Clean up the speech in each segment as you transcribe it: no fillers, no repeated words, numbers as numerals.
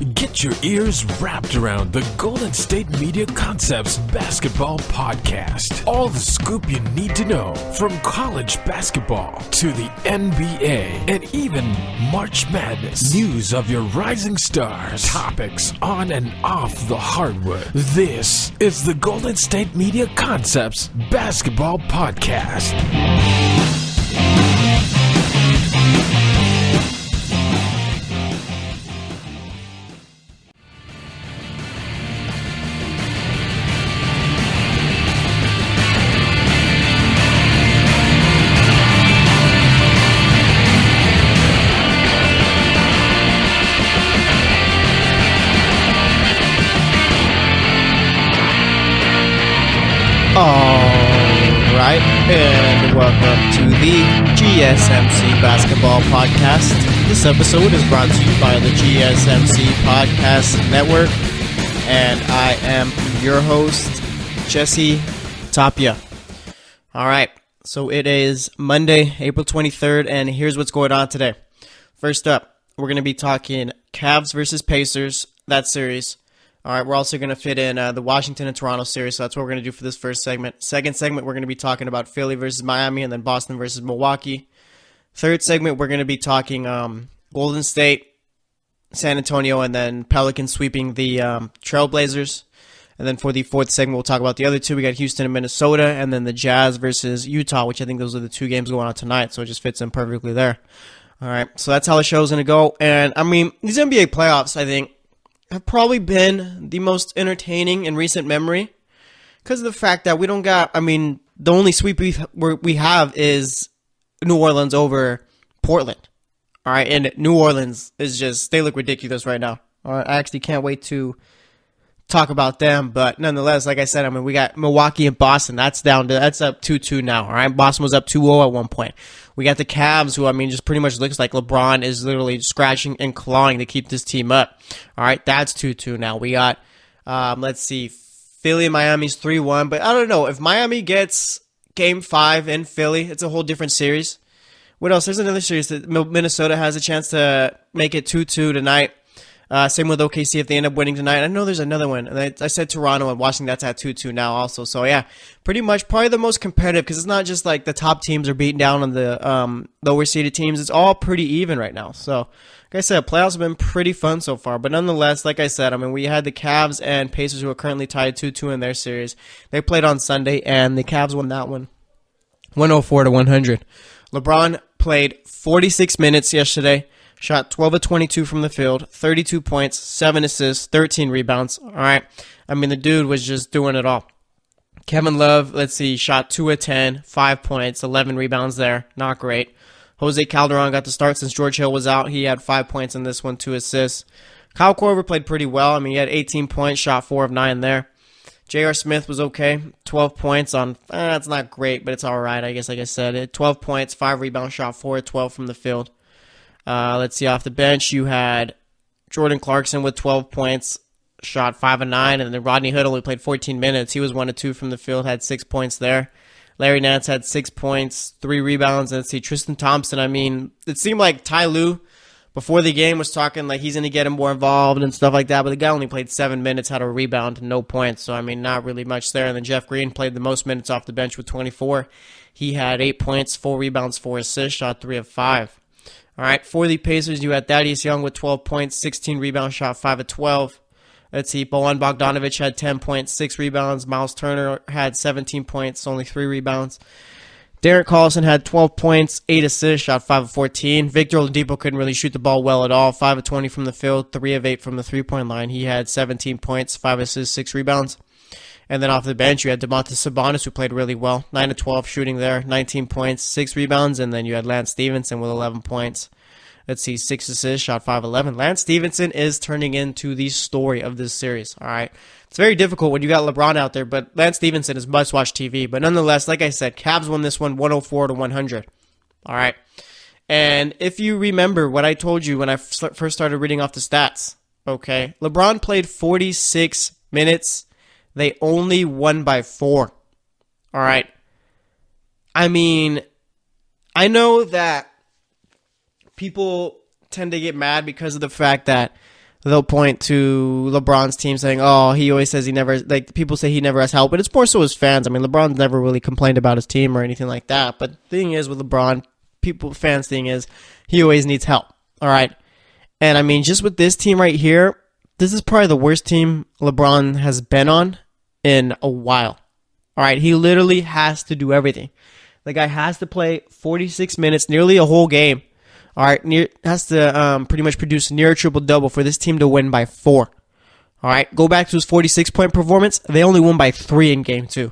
Get your ears wrapped around the Golden State Media Concepts Basketball Podcast. All the scoop you need to know, from college basketball to the NBA and even March Madness. News of your rising stars, topics on and off the hardwood. This is the Golden State Media Concepts Basketball Podcast. Alright, and welcome to the GSMC Basketball Podcast. This episode is brought to you by the GSMC Podcast Network, and I am your host, Jesse Tapia. Alright, so it is Monday, April 23rd, and here's what's going on today. First up, we're going to be talking Cavs versus Pacers, that series. All right, we're also going to fit in the Washington and Toronto series, so that's what we're going to do for this first segment. Second segment, we're going to be talking about Philly versus Miami and then Boston versus Milwaukee. Third segment, we're going to be talking Golden State, San Antonio, and then Pelicans sweeping the Trailblazers. And then for the fourth segment, we'll talk about the other two. We got Houston and Minnesota, and then the Jazz versus Utah, which I think those are the two games going on tonight, so it just fits in perfectly there. All right, so that's how the show's going to go. And, I mean, these NBA playoffs, I think, have probably been the most entertaining in recent memory because of the fact that we don't got, the only sweep we have is New Orleans over Portland. All right, and New Orleans is just, they look ridiculous right now. All right, I actually can't wait to talk about them, but nonetheless, like I said, we got Milwaukee and Boston. That's up 2-2 now. All right, Boston was up 2-0 at one point. We got the Cavs, who, just pretty much looks like LeBron is literally scratching and clawing to keep this team up. All right, that's 2-2 now. We got, Philly and Miami's 3-1, but I don't know. If Miami gets Game 5 in Philly, it's a whole different series. What else? There's another series that Minnesota has a chance to make it 2-2 tonight. Same with OKC if they end up winning tonight. I know there's another one. And I said Toronto and Washington, that's at 2-2 now also. So, yeah, pretty much probably the most competitive because it's not just like the top teams are beating down on the lower-seeded teams. It's all pretty even right now. So, like I said, playoffs have been pretty fun so far. But nonetheless, like I said, we had the Cavs and Pacers who are currently tied 2-2 in their series. They played on Sunday, and the Cavs won that one 104-100. LeBron played 46 minutes yesterday. Shot 12 of 22 from the field, 32 points, 7 assists, 13 rebounds. All right. The dude was just doing it all. Kevin Love, shot 2 of 10, 5 points, 11 rebounds there. Not great. Jose Calderon got the start since George Hill was out. He had 5 points in this one, 2 assists. Kyle Korver played pretty well. He had 18 points, shot 4 of 9 there. J.R. Smith was okay. 12 points on, that's not great, but it's all right, I guess, like I said. 12 points, 5 rebounds, shot 4 of 12 from the field. Off the bench, you had Jordan Clarkson with 12 points, shot 5 of 9, and then Rodney Hood only played 14 minutes. He was 1 of 2 from the field, had 6 points there. Larry Nance had 6 points, 3 rebounds, and Tristan Thompson. It seemed like Ty Lue, before the game, was talking like he's going to get him more involved and stuff like that, but the guy only played 7 minutes, had a rebound, and no points, so not really much there. And then Jeff Green played the most minutes off the bench with 24. He had 8 points, 4 rebounds, 4 assists, shot 3 of 5. All right, for the Pacers, you had Thaddeus Young with 12 points, 16 rebounds, shot 5 of 12. Bojan Bogdanovic had 10 points, 6 rebounds. Miles Turner had 17 points, only 3 rebounds. Derek Collison had 12 points, 8 assists, shot 5 of 14. Victor Oladipo couldn't really shoot the ball well at all, 5 of 20 from the field, 3 of 8 from the three-point line. He had 17 points, 5 assists, 6 rebounds. And then off the bench, you had Domantas Sabonis, who played really well. 9 of 12 shooting there, 19 points, 6 rebounds. And then you had Lance Stevenson with 11 points. 6 assists, shot 5 of 11. Lance Stevenson is turning into the story of this series, all right? It's very difficult when you got LeBron out there, but Lance Stevenson is must-watch TV. But nonetheless, like I said, Cavs won this one 104-100, all right? And if you remember what I told you when I first started reading off the stats, okay, LeBron played 46 minutes. They only won by 4. All right. I know that people tend to get mad because of the fact that they'll point to LeBron's team saying, oh, he always says he never, like, people say he never has help, but it's more so his fans. I mean, LeBron's never really complained about his team or anything like that, but the thing is with LeBron, fans thing is, he always needs help, all right? And, I mean, just with this team right here, this is probably the worst team LeBron has been on in a while, all right? He literally has to do everything. The guy has to play 46 minutes, nearly a whole game. All right, has to pretty much produce near a triple-double for this team to win by 4. All right, go back to his 46-point performance. They only won by 3 in Game 2.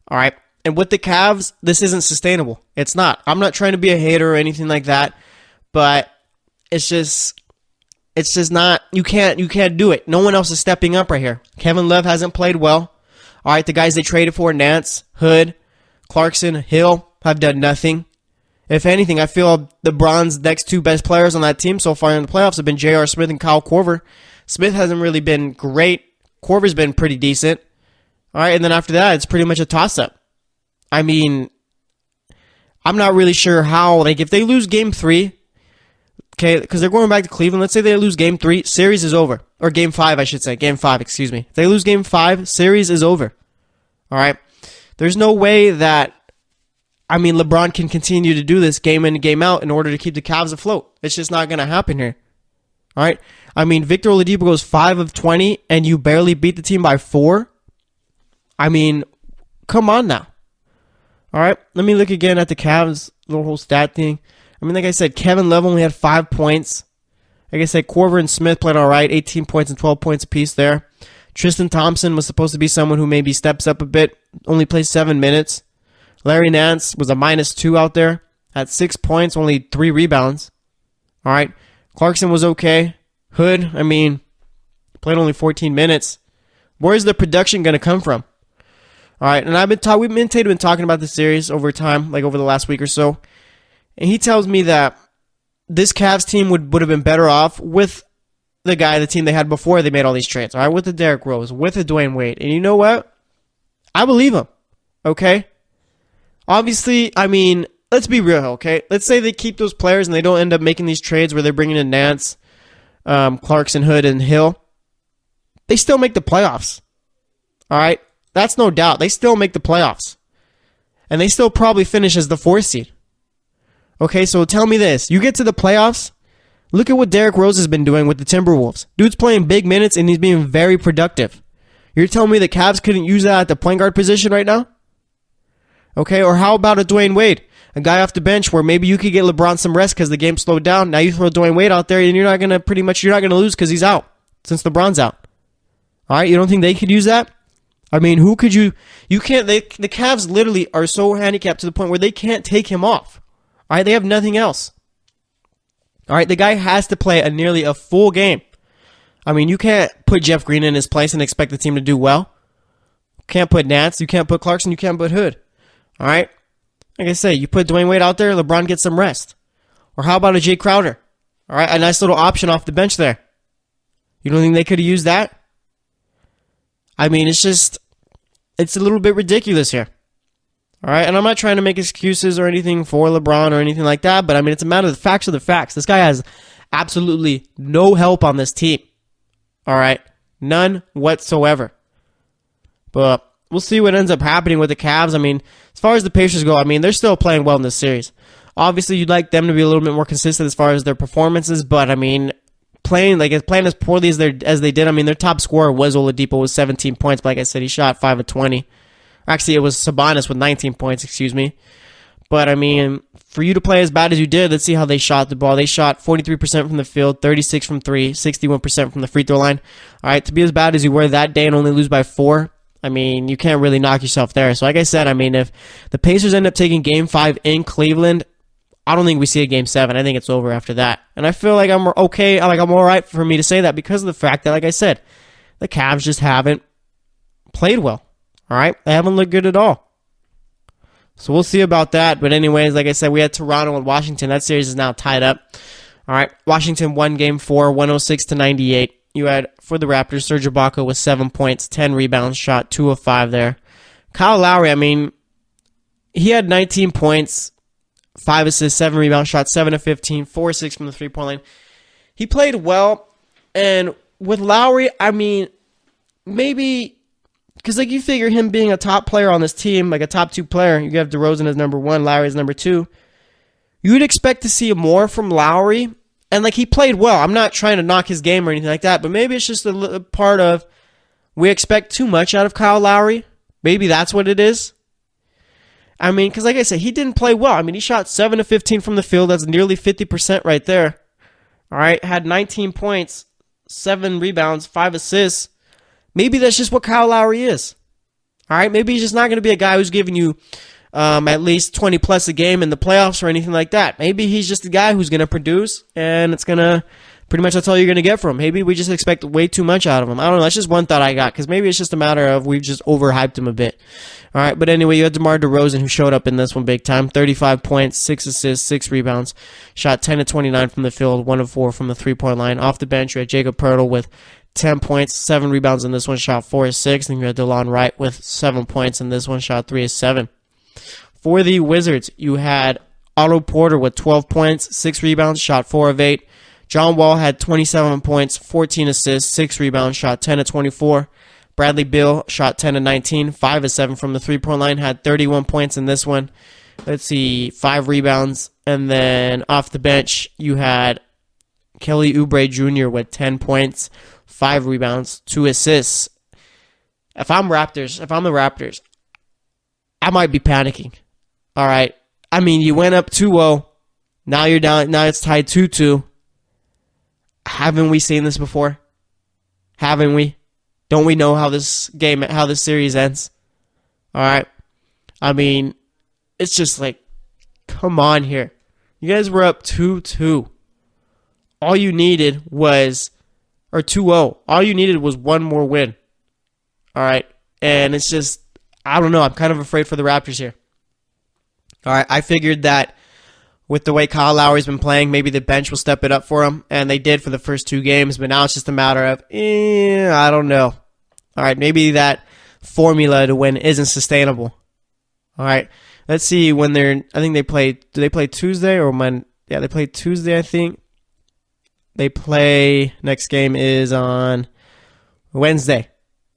All right, and with the Cavs, this isn't sustainable. It's not. I'm not trying to be a hater or anything like that, but it's just not. You can't do it. No one else is stepping up right here. Kevin Love hasn't played well. All right, the guys they traded for, Nance, Hood, Clarkson, Hill, have done nothing. If anything, I feel LeBron's next 2 best players on that team so far in the playoffs have been J.R. Smith and Kyle Korver. Smith hasn't really been great. Korver's been pretty decent. All right, and then after that, it's pretty much a toss-up. I mean, I'm not really sure how. Like, if they lose Game 3, okay, because they're going back to Cleveland. Let's say they lose Game 3, series is over. Or Game 5, I should say. Game 5, excuse me. If they lose Game 5, series is over. All right? There's no way that LeBron can continue to do this game in and game out in order to keep the Cavs afloat. It's just not going to happen here. All right? I mean, Victor Oladipo goes 5 of 20, and you barely beat the team by 4? I mean, come on now. All right? Let me look again at the Cavs, the whole stat thing. I mean, like I said, Kevin Love only had 5 points. Like I said, Korver and Smith played all right, 18 points and 12 points apiece there. Tristan Thompson was supposed to be someone who maybe steps up a bit, only plays 7 minutes. Larry Nance was a -2 out there, had 6 points, only 3 rebounds. All right. Clarkson was okay. Hood, I mean, played only 14 minutes. Where's the production going to come from? All right. And we've been talking about this series over time, like over the last week or so. And he tells me that this Cavs team would have been better off with the team they had before they made all these trades. All right. With the Derrick Rose, with the Dwayne Wade. And you know what? I believe him. Okay. Obviously, I mean, let's be real, okay? Let's say they keep those players and they don't end up making these trades where they're bringing in Nance, Clarkson, Hood, and Hill. They still make the playoffs, all right? That's no doubt. They still make the playoffs. And they still probably finish as the 4th seed. Okay, so tell me this. You get to the playoffs, look at what Derrick Rose has been doing with the Timberwolves. Dude's playing big minutes and he's being very productive. You're telling me the Cavs couldn't use that at the point guard position right now? Okay, or how about a Dwayne Wade? A guy off the bench where maybe you could get LeBron some rest because the game slowed down. Now you throw Dwayne Wade out there and you're not going to lose because he's out since LeBron's out. All right, you don't think they could use that? I mean, who could you can't, the Cavs literally are so handicapped to the point where they can't take him off. All right, they have nothing else. All right, the guy has to play nearly a full game. I mean, you can't put Jeff Green in his place and expect the team to do well. You can't put Nance, you can't put Clarkson, you can't put Hood. All right? Like I say, you put Dwayne Wade out there, LeBron gets some rest. Or how about a Jay Crowder? All right, a nice little option off the bench there. You don't think they could have used that? I mean, it's a little bit ridiculous here. All right, and I'm not trying to make excuses or anything for LeBron or anything like that, but I mean, it's a matter of the facts are the facts. This guy has absolutely no help on this team. All right, none whatsoever. But we'll see what ends up happening with the Cavs. I mean, as far as the Pacers go, I mean, they're still playing well in this series. Obviously, you'd like them to be a little bit more consistent as far as their performances, but I mean, playing as poorly as they did. I mean, their top scorer was Oladipo with 17 points, but like I said, he shot 5 of 20. Actually, it was Sabonis with 19 points, excuse me. But I mean, for you to play as bad as you did, let's see how they shot the ball. They shot 43% from the field, 36 from 3, 61% from the free throw line. All right, to be as bad as you were that day and only lose by 4, I mean, you can't really knock yourself there. So like I said, I mean, if the Pacers end up taking Game 5 in Cleveland, I don't think we see a Game 7. I think it's over after that. And I feel like I'm okay, like I'm all right for me to say that because of the fact that, like I said, the Cavs just haven't played well. All right? They haven't looked good at all. So we'll see about that. But anyways, like I said, we had Toronto and Washington. That series is now tied up. All right? Washington won Game 4, 106-98. You had, for the Raptors, Serge Ibaka with 7 points, 10 rebounds, shot 2 of 5 there. Kyle Lowry, I mean, he had 19 points, 5 assists, 7 rebounds, shot 7 of 15, 4 of 6 from the three-point line. He played well, And with Lowry, I mean, maybe because like you figure him being a top player on this team, like a top 2 player, you have DeRozan as number 1, Lowry as number 2. You would expect to see more from Lowry, and like he played well. I'm not trying to knock his game or anything like that, but maybe it's just a part of we expect too much out of Kyle Lowry. Maybe that's what it is. I mean, because like I said, he didn't play well. I mean, he shot 7 of 15 from the field. That's nearly 50% right there. All right, had 19 points, 7 rebounds, 5 assists. Maybe that's just what Kyle Lowry is. All right, maybe he's just not going to be a guy who's giving you at least 20 plus a game in the playoffs or anything like that. Maybe he's just a guy who's going to produce, and it's going to pretty much that's all you're going to get from him. Maybe we just expect way too much out of him. I don't know. That's just one thought I got, because maybe it's just a matter of we've just overhyped him a bit. All right, but anyway, you had DeMar DeRozan, who showed up in this one big time. 35 points, 6 assists, 6 rebounds. Shot 10 of 29 from the field, 1 of 4 from the three-point line. Off the bench, you had Jacob Poeltl with 10 points, 7 rebounds in this one, shot 4 of 6. And you had DeLon Wright with 7 points in this one, shot 3 of 7. For the Wizards, you had Otto Porter with 12 points, 6 rebounds, shot 4 of 8. John Wall had 27 points, 14 assists, 6 rebounds, shot 10 of 24. Bradley Beal shot 10 of 19, 5 of 7 from the three-point line, had 31 points in this one. Let's see, 5 rebounds. And then off the bench, you had Kelly Oubre Jr. with 10 points, 5 rebounds, 2 assists. If I'm the Raptors, I might be panicking. All right. I mean, you went up 2-0. Now you're down. Now it's tied 2-2. Haven't we seen this before? Haven't we? Don't we know how this series ends? All right. I mean, it's just like, come on here. You guys were up 2-2. All you needed was, or 2-0. All you needed was one more win. All right. And it's just, I don't know. I'm kind of afraid for the Raptors here. All right. I figured that with the way Kyle Lowry's been playing, maybe the bench will step it up for him. And they did for the first 2 games. But now it's just a matter of, I don't know. All right. Maybe that formula to win isn't sustainable. All right. Let's see when I think they played, do they play Tuesday or when? Yeah, they played Tuesday, I think. They play, next game is on Wednesday.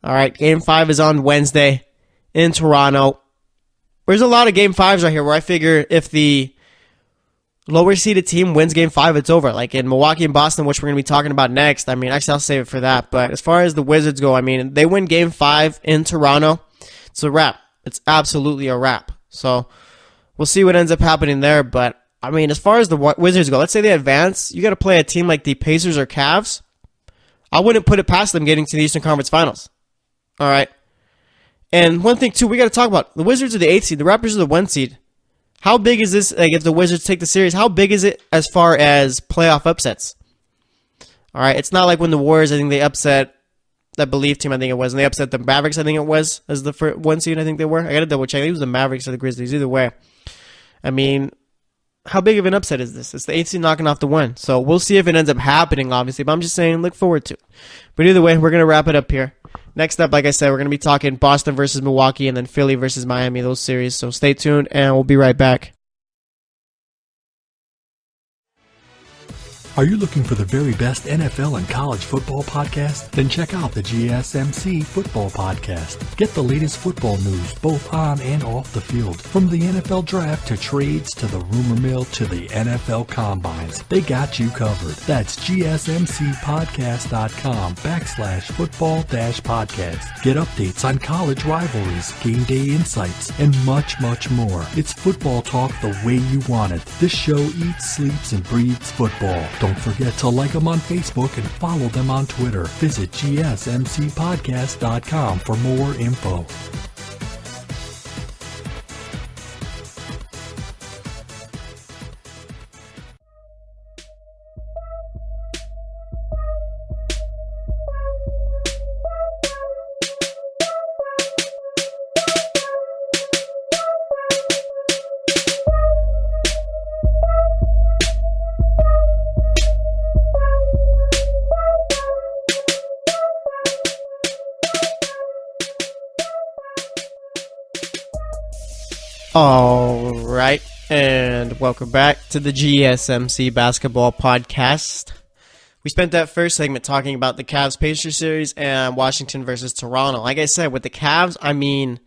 All right. Game 5 is on Wednesday in Toronto. There's a lot of game 5s right here where I figure if the lower seeded team wins game 5, it's over. Like in Milwaukee and Boston, which we're going to be talking about next. I mean, actually, I'll save it for that. But as far as the Wizards go, I mean, they win game 5 in Toronto. It's a wrap. It's absolutely a wrap. So we'll see what ends up happening there. But I mean, as far as the Wizards go, let's say they advance. You got to play a team like the Pacers or Cavs. I wouldn't put it past them getting to the Eastern Conference Finals. All right. And one thing, too, we got to talk about. The Wizards are the 8th seed. The Raptors are the 1 seed. How big is this? Like, if the Wizards take the series, how big is it as far as playoff upsets? All right. It's not like when the Warriors, I think they upset that Believe team, I think it was. And they upset the Mavericks, I think it was, as the 1 seed, I think they were. I got to double check. I think it was the Mavericks or the Grizzlies. Either way. I mean, how big of an upset is this? It's the 8th seed knocking off the 1. So we'll see if it ends up happening, obviously. But I'm just saying, look forward to it. But either way, we're going to wrap it up here. Next up, like I said, we're going to be talking Boston versus Milwaukee and then Philly versus Miami, those series. So stay tuned, and we'll be right back. Are you looking for the very best NFL and college football podcast? Then check out the GSMC Football Podcast. Get the latest football news both on and off the field. From the NFL Draft to trades to the rumor mill to the NFL Combines, they got you covered. That's GSMCpodcast.com/football-podcast. Get updates on college rivalries, game day insights, and much, much more. It's football talk the way you want it. This show eats, sleeps, and breathes football. Don't forget to like them on Facebook and follow them on Twitter. Visit GSMCpodcast.com for more info. All right, and welcome back to the GSMC Basketball Podcast. We spent that first segment talking about the Cavs-Pacers series and Washington versus Toronto. Like I said, with the Cavs, I mean,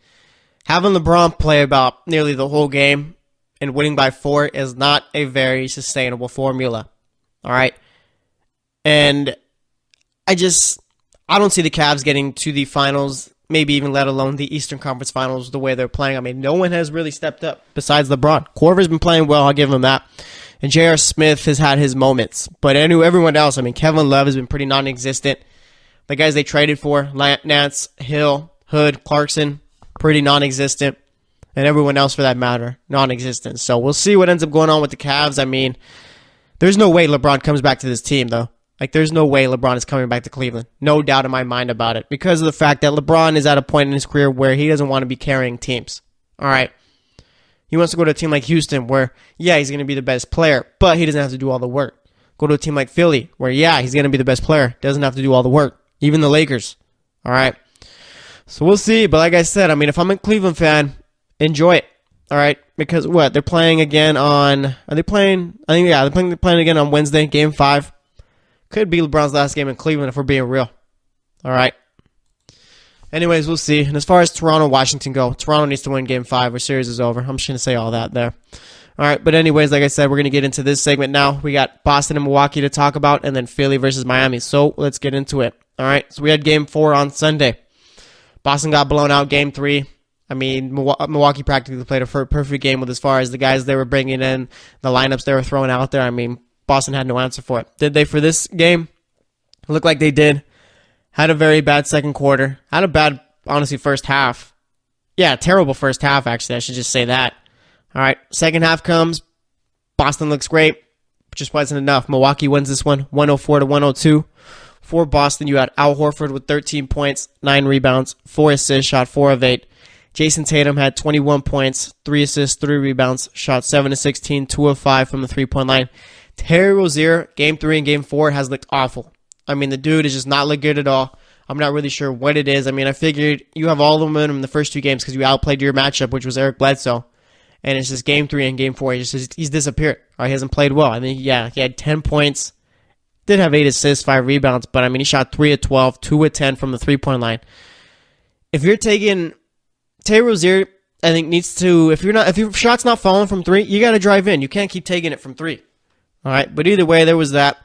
having LeBron play about nearly the whole game and winning by 4 is not a very sustainable formula. All right? And I don't see the Cavs getting to the finals, maybe even let alone the Eastern Conference Finals the way they're playing. I mean, no one has really stepped up besides LeBron. Korver's been playing well, I'll give him that. And J.R. Smith has had his moments. But everyone else, I mean, Kevin Love has been pretty non-existent. The guys they traded for, Nance, Hill, Hood, Clarkson, pretty non-existent. And everyone else, for that matter, non-existent. So we'll see what ends up going on with the Cavs. I mean, there's no way LeBron comes back to this team, though. Like, there's no way LeBron is coming back to Cleveland. No doubt in my mind about it. Because of the fact that LeBron is at a point in his career where he doesn't want to be carrying teams. All right? He wants to go to a team like Houston where, yeah, he's going to be the best player, but he doesn't have to do all the work. Go to a team like Philly where, yeah, he's going to be the best player, doesn't have to do all the work. Even the Lakers. All right? So we'll see. But like I said, I mean, if I'm a Cleveland fan, enjoy it. All right? Because what? They're playing again on... Are they playing? I think, yeah, they're playing again on Wednesday, Game 5. Could be LeBron's last game in Cleveland if we're being real. All right. Anyways, we'll see. And as far as Toronto, Washington go, Toronto needs to win Game 5 or series is over. I'm just going to say all that there. All right. But anyways, like I said, we're going to get into this segment now. We got Boston and Milwaukee to talk about and then Philly versus Miami. So let's get into it. All right. So we had Game 4 on Sunday. Boston got blown out Game 3. I mean, Milwaukee practically played a perfect game with as far as the guys they were bringing in, the lineups they were throwing out there. I mean, Boston had no answer for it. Did they for this game? It looked like they did. Had a very bad second quarter. Had a bad, honestly, first half. Yeah, terrible first half, actually. I should just say that. All right, second half comes. Boston looks great. Just wasn't enough. Milwaukee wins this one, 104-102. For Boston, you had Al Horford with 13 points, 9 rebounds, 4 assists, shot 4 of 8. Jason Tatum had 21 points, 3 assists, 3 rebounds, shot 7 of 16, 2 of 5 from the three-point line. Terry Rozier, Game 3 and Game 4, has looked awful. I mean, the dude has just not looked good at all. I'm not really sure what it is. I mean, I figured you have all the momentum in the first 2 games because you outplayed your matchup, which was Eric Bledsoe. And it's just Game 3 and Game 4. He's disappeared. Or he hasn't played well. I mean, yeah, he had 10 points. Did have 8 assists, 5 rebounds. But, I mean, he shot 3 of 12, 2 of 10 from the three-point line. If you're taking... Terry Rozier, I think, needs to... If your shot's not falling from 3, you got to drive in. You can't keep taking it from 3. All right, but either way, there was that.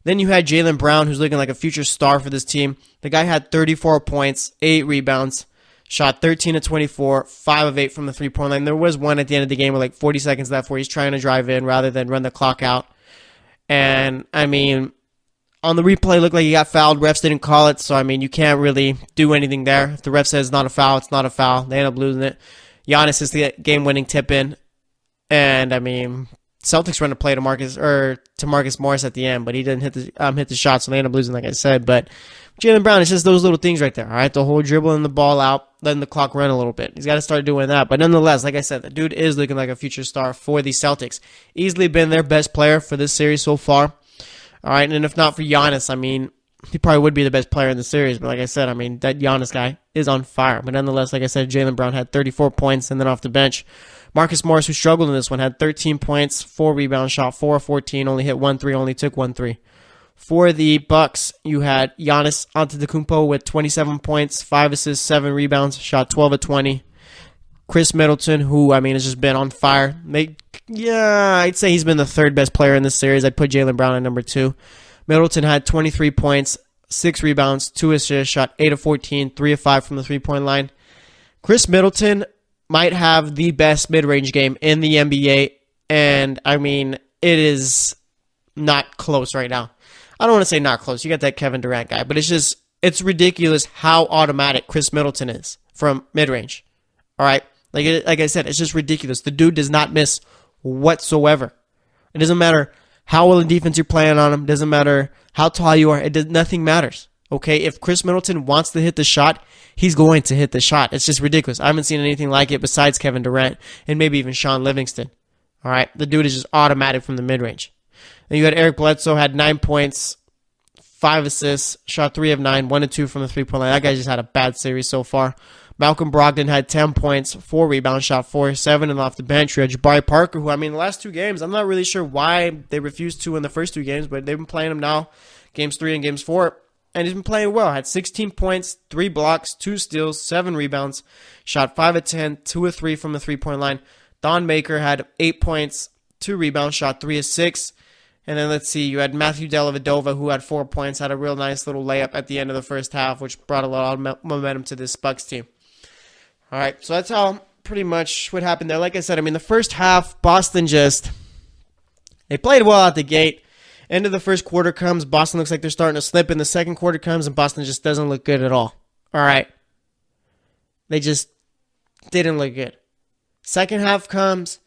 Then you had Jaylen Brown, who's looking like a future star for this team. The guy had 34 points, 8 rebounds, shot 13 of 24, 5 of 8 from the three-point line. There was one at the end of the game with like 40 seconds left where he's trying to drive in rather than run the clock out. And, I mean, on the replay, it looked like he got fouled. Refs didn't call it, so, I mean, you can't really do anything there. If the ref says it's not a foul, it's not a foul. They end up losing it. Giannis is the game-winning tip-in. And, I mean... Celtics run a play to Marcus Morris at the end, but he didn't hit the shot, so they end up losing, like I said. But Jaylen Brown, it's just those little things right there, all right? The whole dribbling the ball out, letting the clock run a little bit. He's got to start doing that. But nonetheless, like I said, the dude is looking like a future star for the Celtics. Easily been their best player for this series so far. All right, and if not for Giannis, I mean, he probably would be the best player in the series. But like I said, I mean, that Giannis guy is on fire. But nonetheless, like I said, Jaylen Brown had 34 points, and then off the bench, Marcus Morris, who struggled in this one, had 13 points, 4 rebounds, shot 4 of 14, only hit 1 3, only took 1 3. For the Bucks, you had Giannis Antetokounmpo with 27 points, 5 assists, 7 rebounds, shot 12 of 20. Chris Middleton, who, I mean, has just been on fire. I'd say he's been the third best player in this series. I'd put Jaylen Brown at number 2. Middleton had 23 points, 6 rebounds, 2 assists, shot 8 of 14, 3 of 5 from the three-point line. Chris Middleton might have the best mid-range game in the NBA, and, I mean, it is not close right now. I don't want to say not close. You got that Kevin Durant guy, but it's ridiculous how automatic Chris Middleton is from mid-range. All right? Like I said, it's just ridiculous. The dude does not miss whatsoever. It doesn't matter how well in defense you're playing on him. It doesn't matter how tall you are. Nothing matters. Okay? If Chris Middleton wants to hit the shot, he's going to hit the shot. It's just ridiculous. I haven't seen anything like it besides Kevin Durant and maybe even Sean Livingston. All right? The dude is just automatic from the mid-range. Then you had Eric Bledsoe, had 9 points, 5 assists, shot 3 of 9, 1 of 2 from the three-point line. That guy just had a bad series so far. Malcolm Brogdon had 10 points, 4 rebounds, shot 4, 7, and off the bench. You had Jabari Parker, who, I mean, the last 2 games, I'm not really sure why they refused to in the first 2 games, but they've been playing him now. games 3 and games 4. And he's been playing well. Had 16 points, 3 blocks, 2 steals, 7 rebounds. Shot 5 of 10, 2 of 3 from the three-point line. Don Maker had 8 points, 2 rebounds, shot 3 of 6. And then let's see, you had Matthew Dellavedova, who had 4 points, had a real nice little layup at the end of the first half, which brought a lot of momentum to this Bucks team. All right, so that's how pretty much what happened there. Like I said, I mean, the first half, Boston they played well out the gate. End of the first quarter comes, Boston looks like they're starting to slip. In the second quarter comes, and Boston just doesn't look good at all. All right. They just didn't look good. Second half comes,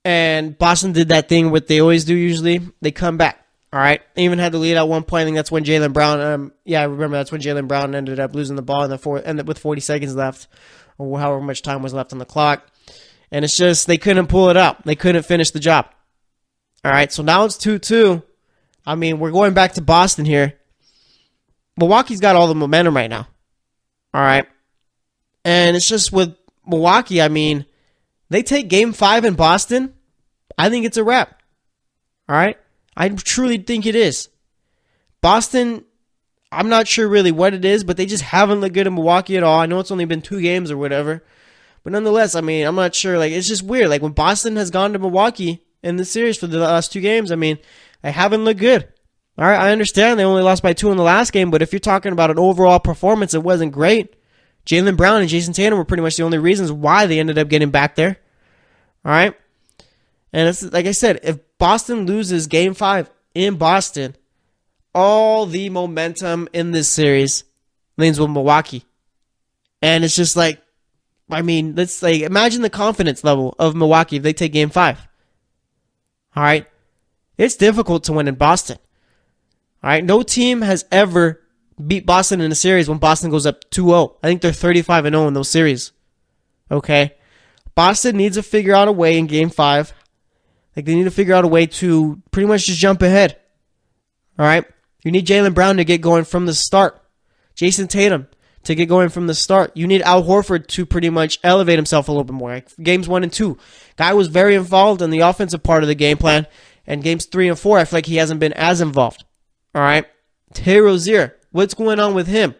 and Boston did that thing what they always do usually. They come back. All right. They even had the lead at one point. I think that's when Jaylen Brown, I remember that's when Jaylen Brown ended up losing the ball in the fourth, ended with 40 seconds left, or however much time was left on the clock. And it's just, they couldn't pull it out. They couldn't finish the job. All right. So now it's 2-2. I mean, we're going back to Boston here. Milwaukee's got all the momentum right now. All right. And it's just with Milwaukee, I mean, they take game 5 in Boston, I think it's a wrap. All right? I truly think it is. Boston, I'm not sure really what it is, but they just haven't looked good in Milwaukee at all. I know it's only been 2 games or whatever. But nonetheless, I mean, I'm not sure. Like, it's just weird. Like, when Boston has gone to Milwaukee in the series for the last 2 games, I mean, they haven't looked good. All right, I understand they only lost by 2 in the last game, but if you're talking about an overall performance, it wasn't great. Jaylen Brown and Jason Tatum were pretty much the only reasons why they ended up getting back there. All right? And it's like I said, if Boston loses game 5 in Boston, all the momentum in this series leans with Milwaukee. And it's just like, I mean, let's like imagine the confidence level of Milwaukee if they take game 5. All right? It's difficult to win in Boston. All right? No team has ever beat Boston in a series when Boston goes up 2-0. I think they're 35-0 in those series. Okay? Boston needs to figure out a way in game 5. Like, they need to figure out a way to pretty much just jump ahead. All right? You need Jaylen Brown to get going from the start. Jason Tatum to get going from the start. You need Al Horford to pretty much elevate himself a little bit more. Like games 1 and 2. Guy was very involved in the offensive part of the game plan. And games 3 and 4, I feel like he hasn't been as involved. All right? Terry Rozier, what's going on with him?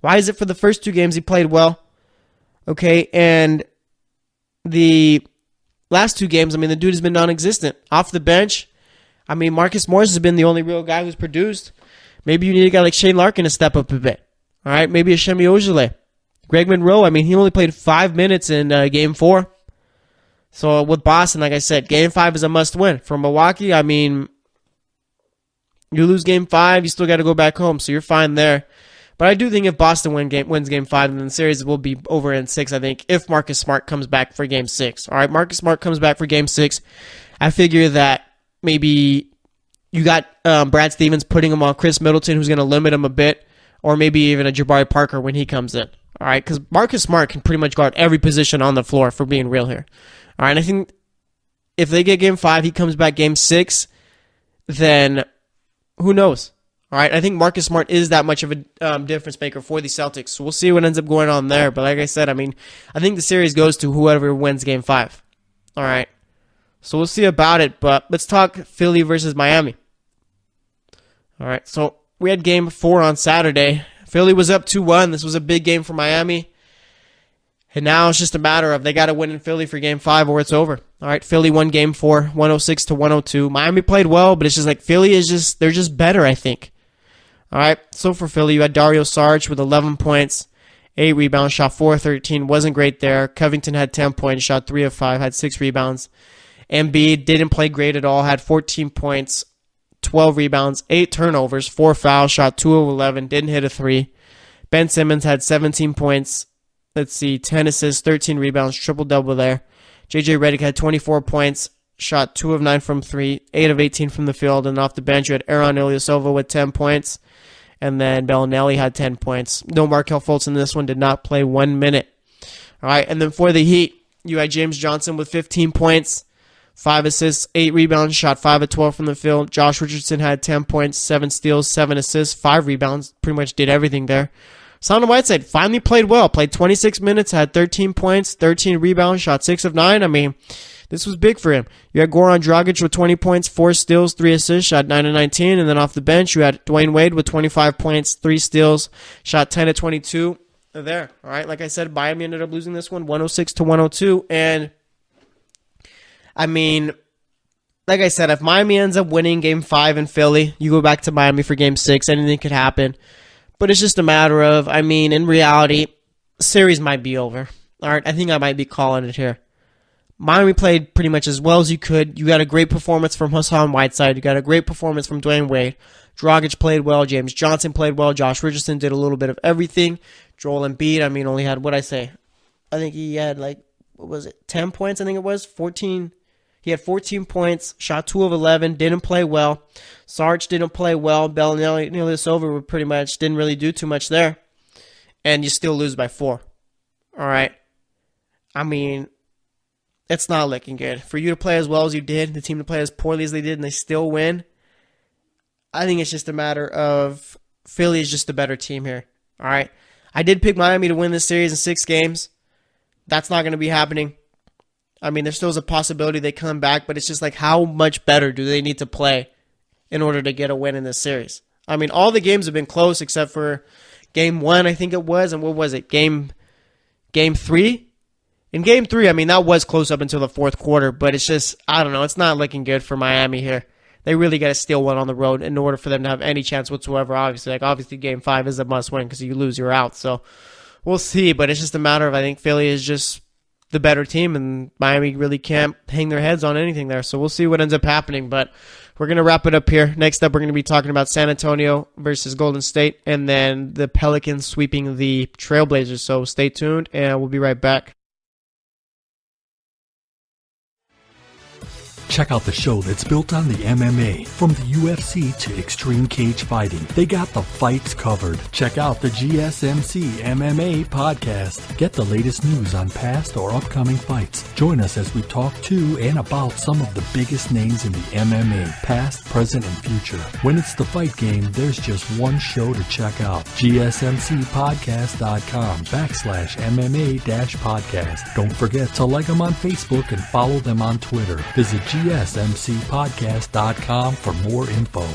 Why is it for the first 2 games he played well? Okay, and the last 2 games, I mean, the dude has been non-existent. Off the bench, I mean, Marcus Morris has been the only real guy who's produced. Maybe you need a guy like Shane Larkin to step up a bit. All right, maybe a Shemi Ojale. Greg Monroe, I mean, he only played 5 minutes in game 4. So with Boston, like I said, game 5 is a must-win. For Milwaukee, I mean, you lose game 5, you still got to go back home, so you're fine there. But I do think if Boston wins game 5, then the series will be over in 6, I think, if Marcus Smart comes back for game 6. All right, Marcus Smart comes back for game 6. I figure that maybe you got Brad Stevens putting him on Chris Middleton, who's going to limit him a bit, or maybe even a Jabari Parker when he comes in. All right, because Marcus Smart can pretty much guard every position on the floor, for being real here. All right, I think if they get game 5, he comes back game 6, then who knows? All right, I think Marcus Smart is that much of a difference maker for the Celtics. So we'll see what ends up going on there. But like I said, I mean, I think the series goes to whoever wins game 5. All right, so we'll see about it. But let's talk Philly versus Miami. All right, so we had game 4 on Saturday. Philly was up 2-1. This was a big game for Miami. And now it's just a matter of they got to win in Philly for game 5 or it's over. All right, Philly won game 4, 106-102. Miami played well, but it's just like Philly is they're just better, I think. All right, so for Philly, you had Dario Saric with 11 points, 8 rebounds, shot 4 of 13. Wasn't great there. Covington had 10 points, shot 3 of 5, had 6 rebounds. Embiid didn't play great at all, had 14 points, 12 rebounds, 8 turnovers, 4 fouls, shot 2 of 11, didn't hit a 3. Ben Simmons had 17 points, 10 assists, 13 rebounds, triple-double there. J.J. Redick had 24 points, shot 2 of 9 from 3, 8 of 18 from the field, and off the bench you had Aaron Ilyasova with 10 points, and then Bellinelli had 10 points. No Markelle Fultz in this one, did not play 1 minute. All right, and then for the Heat, you had James Johnson with 15 points, 5 assists, 8 rebounds, shot 5 of 12 from the field. Josh Richardson had 10 points, 7 steals, 7 assists, 5 rebounds, pretty much did everything there. Hassan Whiteside finally played well, played 26 minutes, had 13 points, 13 rebounds, shot 6 of 9. I mean, This was big for him. You had Goran Dragic with 20 points, 4 steals, 3 assists, shot 9 of 19. And then off the bench, you had Dwayne Wade with 25 points, 3 steals, shot 10 of 22. There. All right. Like I said, Miami ended up losing this one 106-102. And, I mean, like I said, if Miami ends up winning Game 5 in Philly, you go back to Miami for Game 6. Anything could happen. But it's just a matter of, I mean, in reality, the series might be over. All right. I think I might be calling it here. Miami played pretty much as well as you could. You got a great performance from Hassan Whiteside. You got a great performance from Dwayne Wade. Dragic played well. James Johnson played well. Josh Richardson did a little bit of everything. Joel Embiid, I mean, only had, I think he had 10 points, I think it was? 14. He had 14 points, shot 2 of 11, didn't play well. Sarge didn't play well. Bellinelli, Ilyasova pretty much didn't really do too much there. And you still lose by 4. All right. I mean, it's not looking good. For you to play as well as you did, the team to play as poorly as they did, and they still win, I think it's just a matter of Philly is just a better team here. All right. I did pick Miami to win this series in 6 games. That's not going to be happening. I mean, there still is a possibility they come back, but it's just like how much better do they need to play in order to get a win in this series? I mean, all the games have been close except for Game 1, I think it was, and what was it? Game 3? In Game 3, I mean, that was close up until the fourth quarter, but it's just, I don't know, it's not looking good for Miami here. They really got to steal one on the road in order for them to have any chance whatsoever, obviously. Obviously, Game 5 is a must-win because you lose, you're out. So, we'll see, but it's just a matter of, I think Philly is just the better team, and Miami really can't hang their heads on anything there. So, we'll see what ends up happening, but we're going to wrap it up here. Next up, we're going to be talking about San Antonio versus Golden State, and then the Pelicans sweeping the Trailblazers. So, stay tuned, and we'll be right back. Check out the show that's built on the MMA. From the UFC to extreme cage fighting, they got the fights covered. Check out the GSMC MMA podcast. Get the latest news on past or upcoming fights. Join us as we talk to and about some of the biggest names in the MMA, past, present, and future. When it's the fight game, there's just one show to check out. GSMCpodcast.com/MMA-podcast. Don't forget to like them on Facebook and follow them on Twitter. Visit GSMCpodcast.com for more info.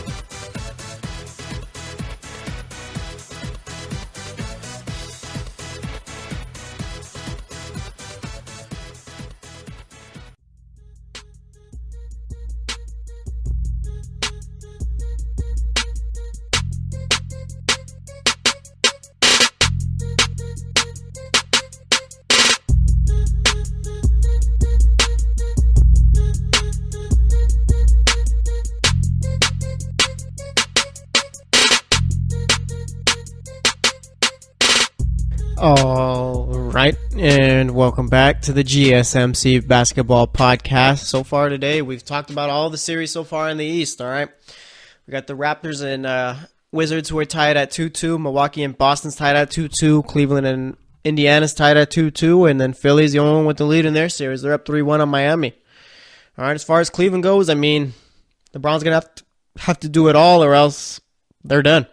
All right, and welcome back to the GSMC Basketball Podcast. So far today, we've talked about all the series so far in the East, all right? We got the Raptors and Wizards who are tied at 2-2. Milwaukee and Boston's tied at 2-2. Cleveland and Indiana's tied at 2-2. And then Philly's the only one with the lead in their series. They're up 3-1 on Miami. All right, as far as Cleveland goes, I mean, LeBron's going to have to do it all or else they're done.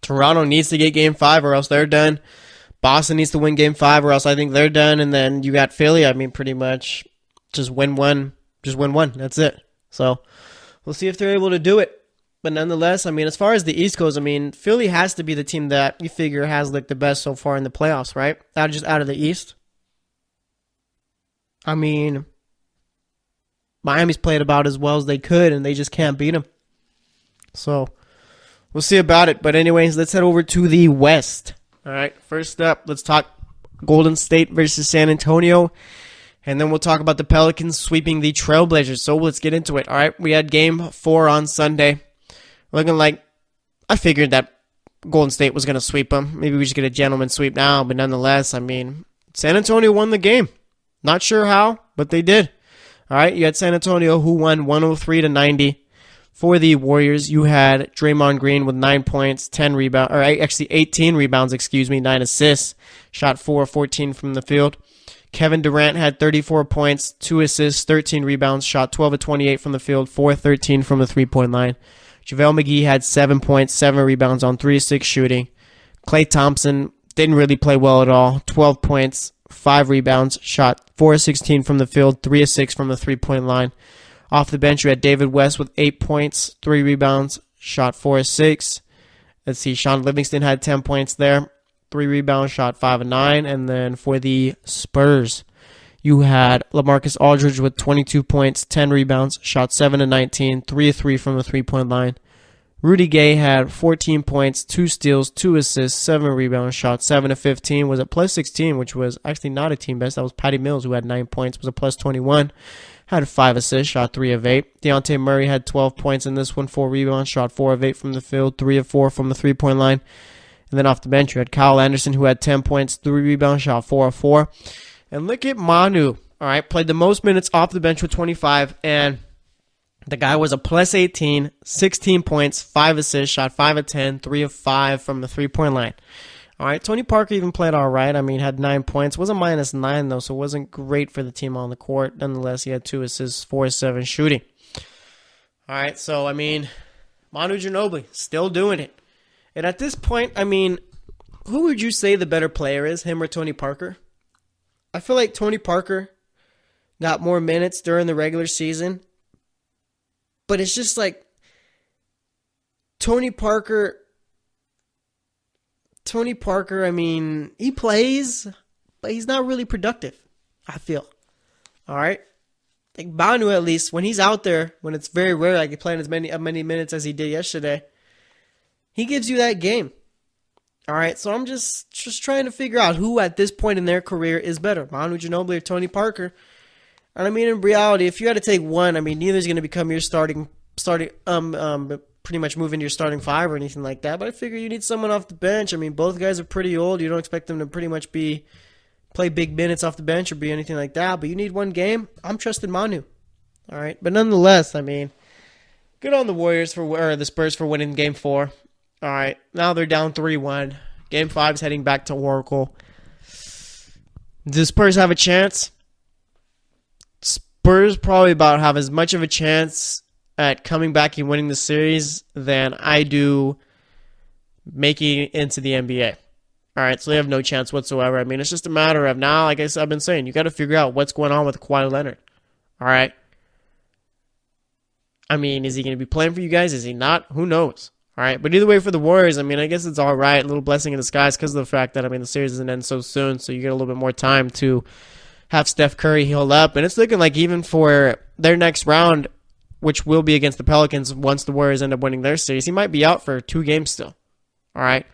Toronto needs to get Game 5 or else they're done. Boston needs to win Game 5 or else I think they're done. And then you got Philly. I mean, pretty much just win one. Just win one. That's it. So we'll see if they're able to do it. But nonetheless, I mean, as far as the East goes, I mean, Philly has to be the team that you figure has looked the best so far in the playoffs, right? Out of the East. I mean, Miami's played about as well as they could, and they just can't beat them. So we'll see about it. But anyways, let's head over to the West. All right, first up, let's talk Golden State versus San Antonio, and then we'll talk about the Pelicans sweeping the Trailblazers. So let's get into it. All right, we had Game 4 on Sunday. Looking like I figured that Golden State was going to sweep them. Maybe we should get a gentleman sweep now, but nonetheless, I mean, San Antonio won the game. Not sure how, but they did. All right, you had San Antonio who won 103-90. For the Warriors, you had Draymond Green with 9 points, 18 rebounds, 9 assists, shot 4 of 14 from the field. Kevin Durant had 34 points, 2 assists, 13 rebounds, shot 12 of 28 from the field, 4 of 13 from the three-point line. JaVale McGee had 7 points, 7 rebounds on 3 of 6 shooting. Klay Thompson didn't really play well at all, 12 points, 5 rebounds, shot 4 of 16 from the field, 3 of 6 from the three-point line. Off the bench, you had David West with 8 points, 3 rebounds, shot 4 of 6. Let's see, Sean Livingston had 10 points there, 3 rebounds, shot 5 of 9. And then for the Spurs, you had LaMarcus Aldridge with 22 points, 10 rebounds, shot 7 of 19, 3 of 3 from the three-point line. Rudy Gay had 14 points, 2 steals, 2 assists, 7 rebounds, shot 7 of 15, was at plus 16, which was actually not a team best. That was Patty Mills, who had 9 points, was a plus 21, had 5 assists, shot 3 of 8. Deontay Murray had 12 points in this one, 4 rebounds, shot 4 of 8 from the field, 3 of 4 from the three-point line. And then off the bench, you had Kyle Anderson, who had 10 points, 3 rebounds, shot 4 of 4. And look at Manu, all right, played the most minutes off the bench with 25, and the guy was a plus 18, 16 points, 5 assists, shot 5 of 10, 3 of 5 from the three-point line. All right, Tony Parker even played all right. I mean, had 9 points. Was a minus 9, though, so it wasn't great for the team on the court. Nonetheless, he had 2 assists, 4 of 7 shooting. All right, so, I mean, Manu Ginobili, still doing it. And at this point, I mean, who would you say the better player is, him or Tony Parker? I feel like Tony Parker got more minutes during the regular season. But it's just like Tony Parker, I mean, he plays, but he's not really productive, I feel. All right? Like Manu, at least, when he's out there, when it's very rare, like he playing as many minutes as he did yesterday, he gives you that game. All right? So I'm just trying to figure out who at this point in their career is better, Manu Ginobili or Tony Parker. And I mean, in reality, if you had to take one, I mean, neither's going to become your pretty much move into your starting 5 or anything like that. But I figure you need someone off the bench. I mean, both guys are pretty old. You don't expect them to pretty much play big minutes off the bench or be anything like that. But you need one game. I'm trusting Manu. All right. But nonetheless, I mean, good on the Warriors or the Spurs for winning Game 4. All right. Now they're down 3-1. Game 5 is heading back to Oracle. Do Spurs have a chance? Spurs probably about have as much of a chance at coming back and winning the series than I do making it into the NBA. All right, so they have no chance whatsoever. I mean, it's just a matter of now, like I've been saying, you got to figure out what's going on with Kawhi Leonard. All right. I mean, is he going to be playing for you guys? Is he not? Who knows? All right, but either way for the Warriors, I mean, I guess it's all right. A little blessing in disguise because of the fact that, I mean, the series doesn't end so soon, so you get a little bit more time to have Steph Curry heal up. And it's looking like even for their next round, which will be against the Pelicans once the Warriors end up winning their series, he might be out for 2 games still. All right?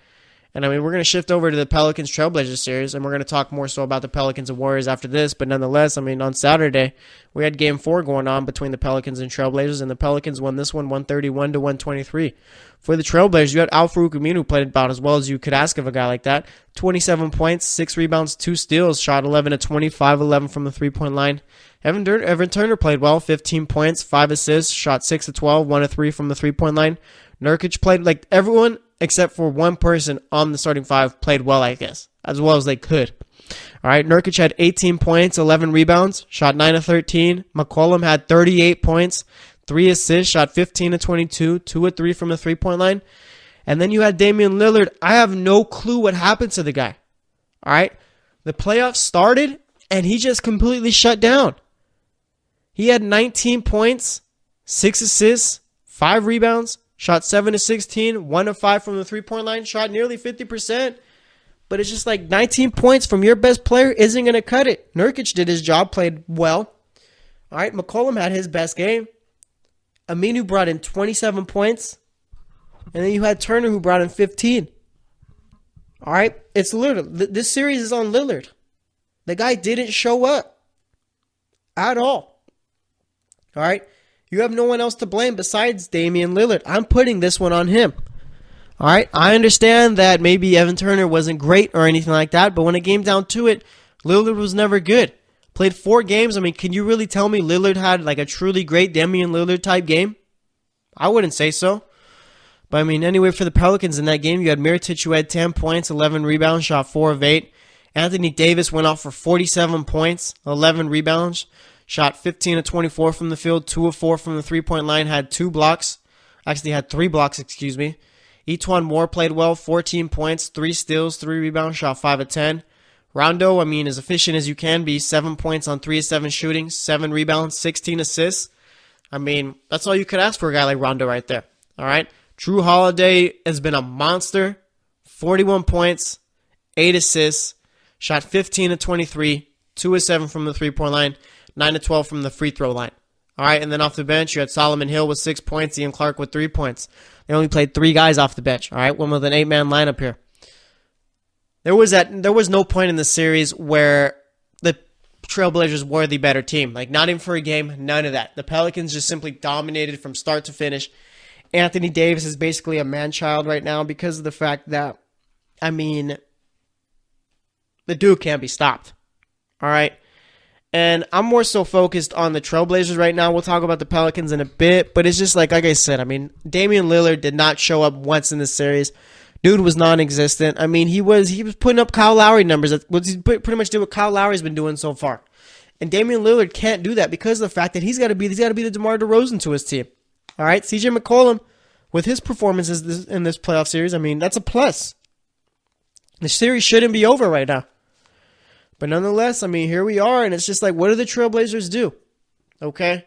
And, I mean, we're going to shift over to the Pelicans Trailblazers series, and we're going to talk more so about the Pelicans and Warriors after this. But nonetheless, I mean, on Saturday, we had Game 4 going on between the Pelicans and Trailblazers, and the Pelicans won this one 131-123. For the Trailblazers, you had Al-Farouq Aminu, who played about as well as you could ask of a guy like that. 27 points, 6 rebounds, 2 steals, shot 11 of 20, 11 from the three-point line. Evan Turner played well, 15 points, 5 assists, shot 6 of 12, 1 of 3 from the three-point line. Nurkic played like everyone except for one person on the starting 5 played well, I guess, as well as they could. All right, Nurkic had 18 points, 11 rebounds, shot 9 of 13. McCollum had 38 points, 3 assists, shot 15 of 22, 2 of 3 from the three-point line. And then you had Damian Lillard. I have no clue what happened to the guy. All right, the playoffs started, and he just completely shut down. He had 19 points, 6 assists, 5 rebounds, shot 7 of 16, 1 of 5 from the three-point line, shot nearly 50%. But it's just like 19 points from your best player isn't going to cut it. Nurkic did his job, played well. All right, McCollum had his best game. Aminu brought in 27 points. And then you had Turner, who brought in 15. All right, it's Lillard. This series is on Lillard. The guy didn't show up at all. All right, you have no one else to blame besides Damian Lillard. I'm putting this one on him. All right, I understand that maybe Evan Turner wasn't great or anything like that, but when it came down to it, Lillard was never good. Played 4 games. I mean, can you really tell me Lillard had like a truly great Damian Lillard type game? I wouldn't say so. But I mean, anyway, for the Pelicans in that game, you had Mirotic, who had 10 points, 11 rebounds, shot 4 of 8. Anthony Davis went off for 47 points, 11 rebounds, shot 15 of 24 from the field, 2 of 4 from the three-point line, had 2 blocks. Actually, had 3 blocks, excuse me. Etuan Moore played well, 14 points, 3 steals, 3 rebounds, shot 5 of 10. Rondo, I mean, as efficient as you can be, 7 points on 3 of 7 shooting, 7 rebounds, 16 assists. I mean, that's all you could ask for a guy like Rondo right there. All right? Drew Holiday has been a monster. 41 points, 8 assists, shot 15 of 23, 2 of 7 from the three-point line, 9 of 12 from the free throw line. All right, and then off the bench, you had Solomon Hill with 6 points, Ian Clark with 3 points. They only played 3 guys off the bench, all right, one with an 8-man lineup here. There was no point in the series where the Trailblazers were the better team. Like, not even for a game, none of that. The Pelicans just simply dominated from start to finish. Anthony Davis is basically a man-child right now because of the fact that, I mean, the dude can't be stopped. All right? And I'm more so focused on the Trailblazers right now. We'll talk about the Pelicans in a bit, but it's just like I said, I mean, Damian Lillard did not show up once in this series. Dude was non-existent. I mean, he was putting up Kyle Lowry numbers. He pretty much did what Kyle Lowry's been doing so far. And Damian Lillard can't do that because of the fact that he's got to be the DeMar DeRozan to his team. All right, CJ McCollum, with his performances in this playoff series, I mean, that's a plus. The series shouldn't be over right now. But nonetheless, I mean, here we are, and it's just like, what do the Trailblazers do? Okay?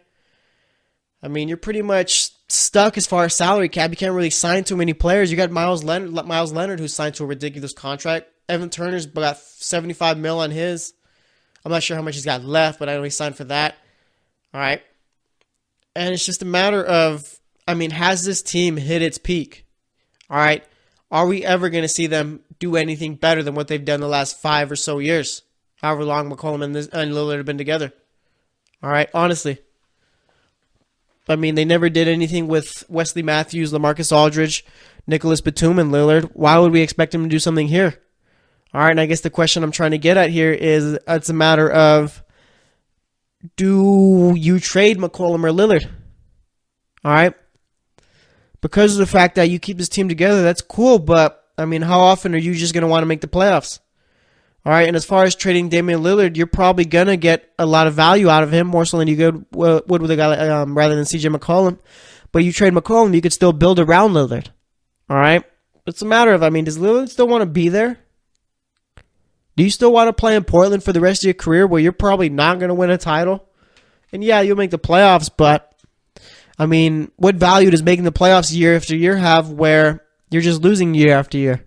I mean, you're pretty much stuck as far as salary cap. You can't really sign too many players. You got Miles Leonard, who's signed to a ridiculous contract. Evan Turner's got $75 million on his. I'm not sure how much he's got left, but I know he signed for that. All right? And it's just a matter of, I mean, has this team hit its peak? All right? Are we ever going to see them do anything better than what they've done the last 5 or so years? However long McCollum and Lillard have been together. All right? Honestly. I mean, they never did anything with Wesley Matthews, LaMarcus Aldridge, Nicholas Batum, and Lillard. Why would we expect him to do something here? All right, and I guess the question I'm trying to get at here is, it's a matter of, do you trade McCollum or Lillard? All right? Because of the fact that you keep this team together, that's cool, but, I mean, how often are you just going to want to make the playoffs? All right, and as far as trading Damian Lillard, you're probably going to get a lot of value out of him, more so than you would with a guy rather than CJ McCollum. But you trade McCollum, you could still build around Lillard. All right? It's a matter of, I mean, does Lillard still want to be there? Do you still want to play in Portland for the rest of your career where you're probably not going to win a title? And yeah, you'll make the playoffs, but, I mean, what value does making the playoffs year after year have where you're just losing year after year?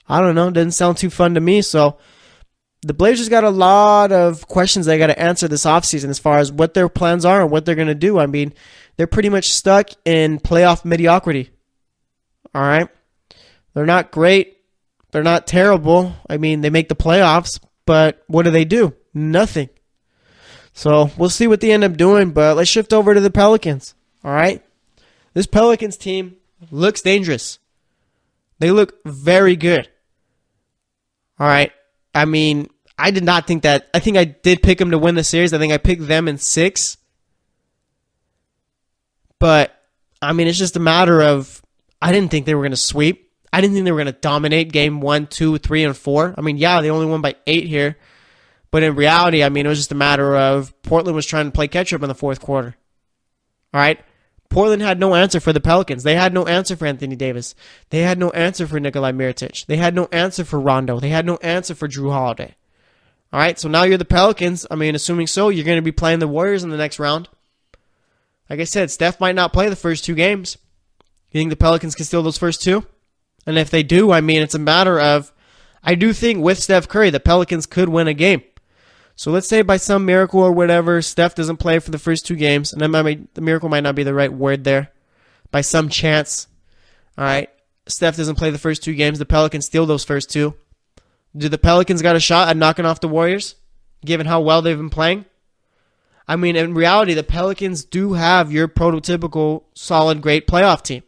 I don't know. It doesn't sound too fun to me, so the Blazers got a lot of questions they got to answer this offseason as far as what their plans are and what they're going to do. I mean, they're pretty much stuck in playoff mediocrity. All right? They're not great. They're not terrible. I mean, they make the playoffs, but what do? Nothing. So we'll see what they end up doing, but let's shift over to the Pelicans. All right? This Pelicans team looks dangerous. They look very good. All right? I mean, I did not think that. I think I did pick them to win the series. I think I picked them in 6. But, I mean, it's just a matter of, I didn't think they were going to sweep. I didn't think they were going to dominate game 1, 2, 3, and 4. I mean, yeah, they only won by 8 here. But in reality, I mean, it was just a matter of Portland was trying to play catch-up in the fourth quarter. All right? Portland had no answer for the Pelicans. They had no answer for Anthony Davis. They had no answer for Nikolai Mirotic. They had no answer for Rondo. They had no answer for Drew Holiday. All right, so now you're the Pelicans. I mean, assuming so, you're going to be playing the Warriors in the next round. Like I said, Steph might not play the first 2 games. You think the Pelicans can steal those first 2? And if they do, I mean, it's a matter of, I do think with Steph Curry, the Pelicans could win a game. So let's say by some miracle or whatever, Steph doesn't play for the first 2 games. And the miracle might not be the right word there. By some chance. All right. Steph doesn't play the first 2 games. The Pelicans steal those first 2. Do the Pelicans got a shot at knocking off the Warriors? Given how well they've been playing? I mean, in reality, the Pelicans do have your prototypical solid, great playoff team.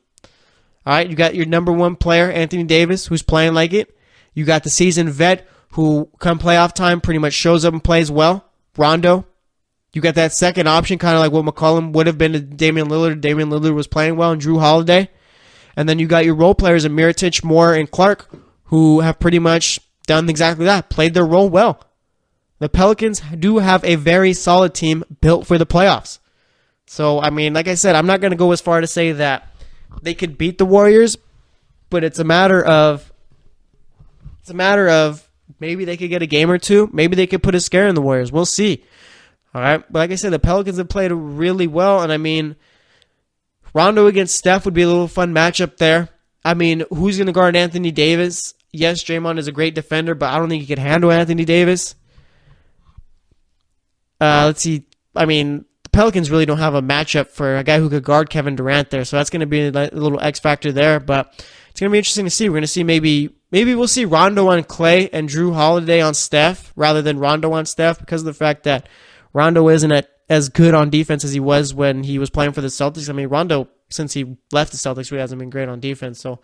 All right. You got your number 1 player, Anthony Davis, who's playing like it. You got the seasoned vet who, come playoff time, pretty much shows up and plays well. Rondo. You got that second option, kind of like what McCollum would have been to Damian Lillard. Damian Lillard was playing well, and Drew Holiday. And then you got your role players in Mirotic, Moore, and Clark, who have pretty much done exactly that, played their role well. The Pelicans do have a very solid team built for the playoffs. So, I mean, like I said, I'm not going to go as far to say that they could beat the Warriors, but it's a matter of maybe they could get a game or two. Maybe they could put a scare in the Warriors. We'll see. All right. But like I said, the Pelicans have played really well. And I mean, Rondo against Steph would be a little fun matchup there. I mean, who's going to guard Anthony Davis? Yes, Draymond is a great defender, but I don't think he could handle Anthony Davis. Let's see. I mean, the Pelicans really don't have a matchup for a guy who could guard Kevin Durant there. So that's going to be a little X factor there. But it's going to be interesting to see. We're going to see maybe we'll see Rondo on Klay and Drew Holiday on Steph rather than Rondo on Steph because of the fact that Rondo isn't as good on defense as he was when he was playing for the Celtics. I mean, Rondo, since he left the Celtics, really hasn't been great on defense. So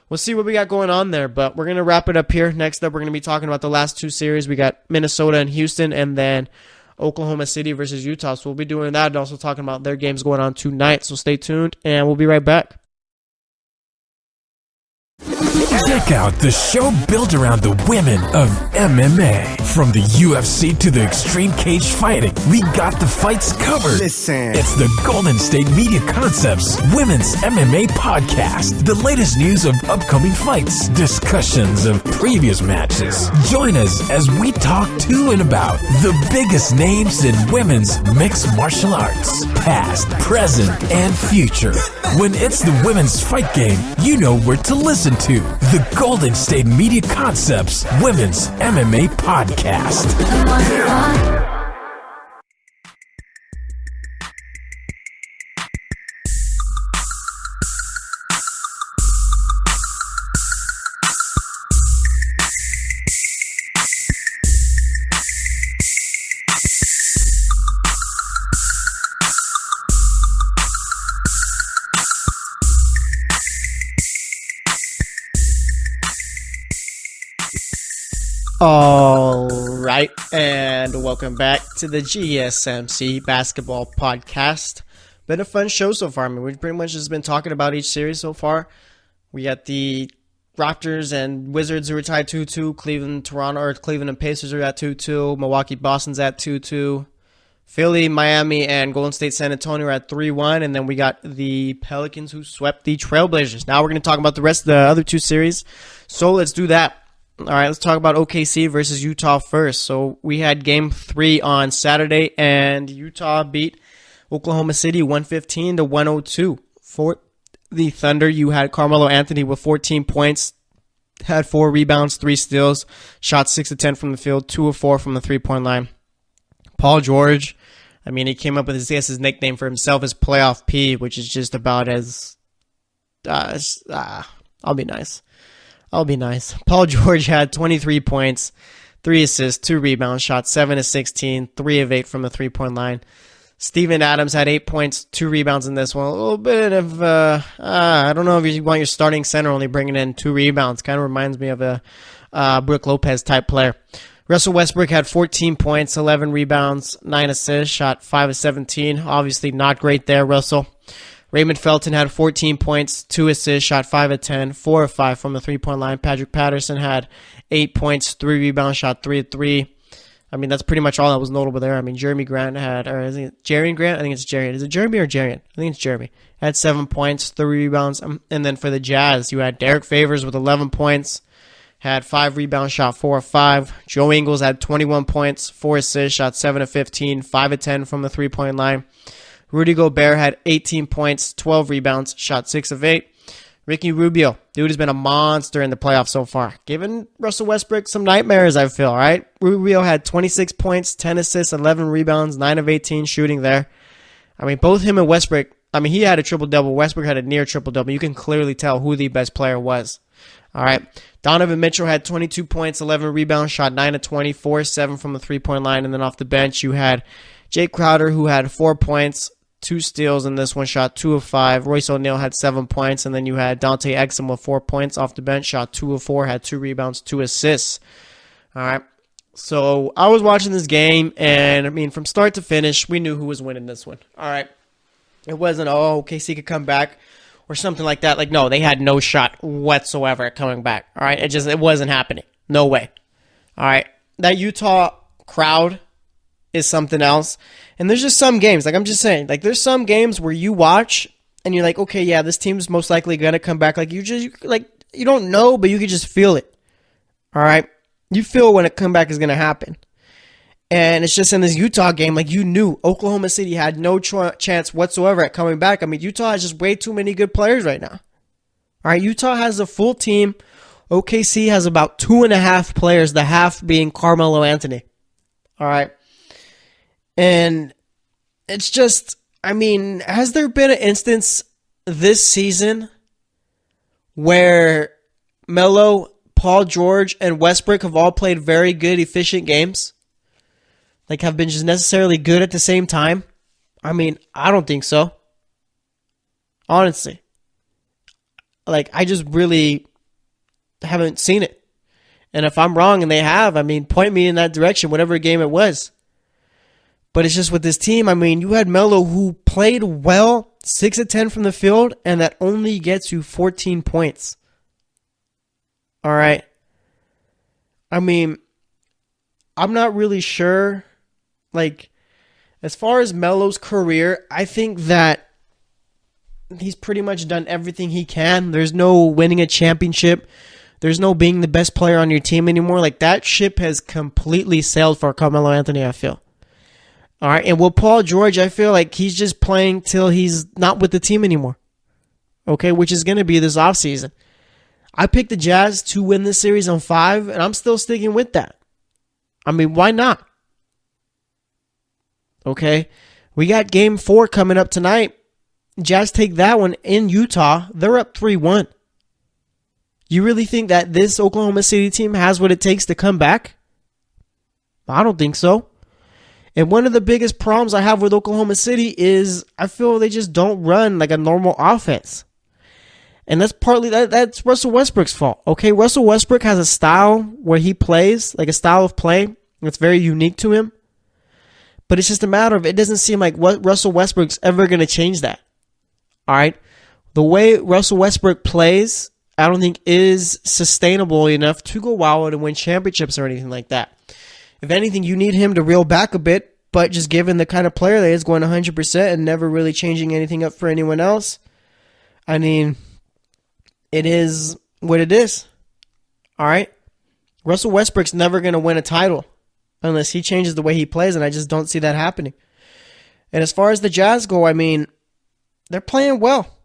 we'll see what we got going on there. But we're going to wrap it up here. Next up, we're going to be talking about the last two series. We got Minnesota and Houston, and then Oklahoma City versus Utah. So we'll be doing that and also talking about their games going on tonight. So stay tuned, and we'll be right back. Check out the show built around the women of MMA. From the UFC to the extreme cage fighting, we got the fights covered. Listen. It's the Golden State Media Concepts Women's MMA Podcast. The latest news of upcoming fights, discussions of previous matches. Join us as we talk to and about the biggest names in women's mixed martial arts, past, present, and future. When it's the women's fight game, you know where to listen to. The Golden State Media Concepts Women's MMA Podcast. All right, and welcome back to the GSMC Basketball Podcast. Been a fun show so far. I mean, we've pretty much just been talking about each series so far. We got the Raptors and Wizards who are tied 2-2. Cleveland and Pacers are at 2-2. Milwaukee, Boston's at 2-2. Philly, Miami, and Golden State, San Antonio are at 3-1. And then we got the Pelicans who swept the Trailblazers. Now we're going to talk about the rest of the other two series. So let's do that. All right, let's talk about OKC versus Utah first. So we had Game 3 on Saturday, and Utah beat Oklahoma City 115-102. For the Thunder, you had Carmelo Anthony with 14 points, had 4 rebounds, 3 steals, shot 6 of 10 from the field, 2 of 4 from the three-point line. Paul George, I mean, he came up with his nickname for himself as Playoff P, which is just about as I'll be nice. Paul George had 23 points, 3 assists, 2 rebounds, shot 7 of 16, 3 of 8 from the three-point line. Steven Adams had 8 points, 2 rebounds in this one. A little bit of, I don't know if you want your starting center only bringing in 2 rebounds. Kind of reminds me of a Brook Lopez type player. Russell Westbrook had 14 points, 11 rebounds, 9 assists, shot 5 of 17. Obviously not great there, Russell. Raymond Felton had 14 points, 2 assists, shot 5 of 10, 4 of 5 from the three-point line. Patrick Patterson had 8 points, 3 rebounds, shot 3 of 3. I mean, that's pretty much all that was notable there. I mean, Jeremy Grant had, or is it Jarian Grant? I think it's Jarian. Is it Jeremy or Jarian? I think it's Jeremy. Had 7 points, 3 rebounds. And then for the Jazz, you had Derek Favors with 11 points, had 5 rebounds, shot 4 of 5. Joe Ingles had 21 points, 4 assists, shot 7 of 15, 5 of 10 from the three-point line. Rudy Gobert had 18 points, 12 rebounds, shot 6 of 8. Ricky Rubio, dude has been a monster in the playoffs so far. Giving Russell Westbrook some nightmares, I feel, all right? Rubio had 26 points, 10 assists, 11 rebounds, 9 of 18 shooting there. I mean, both him and Westbrook, I mean, he had a triple-double. Westbrook had a near triple-double. You can clearly tell who the best player was. All right. Donovan Mitchell had 22 points, 11 rebounds, shot 9 of 20, 4 of 7 from the three-point line. And then off the bench, you had Jake Crowder, who had 4 points, 2 steals in this one, shot 2 of 5. Royce O'Neal had 7 points, and then you had Dante Exum with 4 points off the bench, shot 2 of 4, had 2 rebounds, 2 assists. All right. So I was watching this game, and I mean, from start to finish, we knew who was winning this one. All right. It wasn't, KC could come back or something like that. Like, no, they had no shot whatsoever at coming back. All right. It wasn't happening. No way. All right. That Utah crowd is something else. And there's just some games, like I'm just saying, like there's some games where you watch and you're like, okay, yeah, this team's most likely going to come back. Like you don't know, but you can just feel it. All right. You feel when a comeback is going to happen. And it's just in this Utah game, like you knew Oklahoma City had no chance whatsoever at coming back. I mean, Utah has just way too many good players right now. All right, Utah has a full team. OKC has about 2.5 players, the half being Carmelo Anthony. All right. And it's just, I mean, has there been an instance this season where Melo, Paul George, and Westbrook have all played very good, efficient games? Like, have been just necessarily good at the same time? I mean, I don't think so. Honestly. Like, I just really haven't seen it. And if I'm wrong and they have, I mean, point me in that direction, whatever game it was. But it's just with this team, I mean, you had Melo who played well, 6 of 10 from the field, and that only gets you 14 points. All right. I mean, I'm not really sure. Like, as far as Melo's career, I think that he's pretty much done everything he can. There's no winning a championship. There's no being the best player on your team anymore. Like, that ship has completely sailed for Carmelo Anthony, I feel. All right, and with Paul George, I feel like he's just playing till he's not with the team anymore. Okay, which is going to be this offseason. I picked the Jazz to win this series on 5, and I'm still sticking with that. I mean, why not? Okay, we got Game 4 coming up tonight. Jazz take that one in Utah. They're up 3-1. You really think that this Oklahoma City team has what it takes to come back? I don't think so. And one of the biggest problems I have with Oklahoma City is I feel they just don't run like a normal offense. And that's partly that's Russell Westbrook's fault. Okay, Russell Westbrook has a style where he plays, like a style of play that's very unique to him. But it's just a matter of it doesn't seem like what Russell Westbrook's ever going to change that. All right? The way Russell Westbrook plays, I don't think is sustainable enough to go wild and win championships or anything like that. If anything, you need him to reel back a bit, but just given the kind of player that he is, going 100% and never really changing anything up for anyone else, I mean, it is what it is. All right? Russell Westbrook's never going to win a title unless he changes the way he plays, and I just don't see that happening. And as far as the Jazz go, I mean, they're playing well.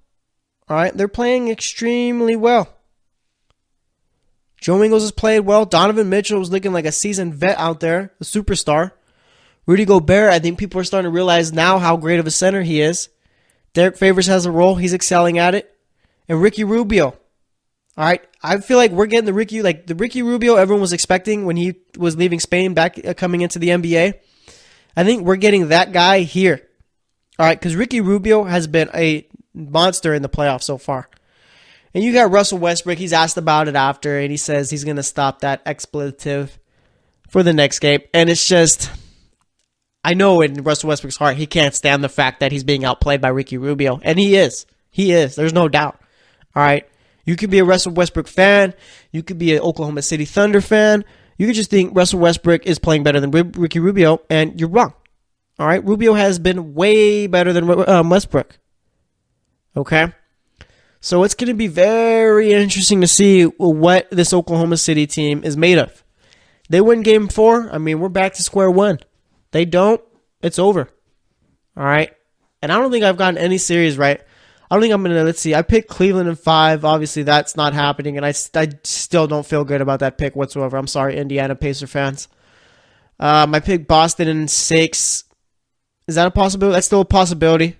All right? They're playing extremely well. Joe Ingles has played well. Donovan Mitchell was looking like a seasoned vet out there, a superstar. Rudy Gobert, I think people are starting to realize now how great of a center he is. Derek Favors has a role. He's excelling at it. And Ricky Rubio. All right, I feel like we're getting the Ricky Rubio everyone was expecting when he was leaving Spain back coming into the NBA. I think we're getting that guy here. All right, because Ricky Rubio has been a monster in the playoffs so far. And you got Russell Westbrook. He's asked about it after, and he says he's going to stop that expletive for the next game. And it's just, I know in Russell Westbrook's heart, he can't stand the fact that he's being outplayed by Ricky Rubio. And he is. He is. There's no doubt. All right. You could be a Russell Westbrook fan. You could be an Oklahoma City Thunder fan. You could just think Russell Westbrook is playing better than Ricky Rubio, and you're wrong. All right. Rubio has been way better than Westbrook. Okay. So it's going to be very interesting to see what this Oklahoma City team is made of. They win Game 4. I mean, we're back to square one. They don't. It's over. All right. And I don't think I've gotten any series right. I don't think I'm going to, let's see. I picked Cleveland in 5. Obviously, that's not happening. And I still don't feel good about that pick whatsoever. I'm sorry, Indiana Pacer fans. I picked Boston in 6. Is that a possibility? That's still a possibility.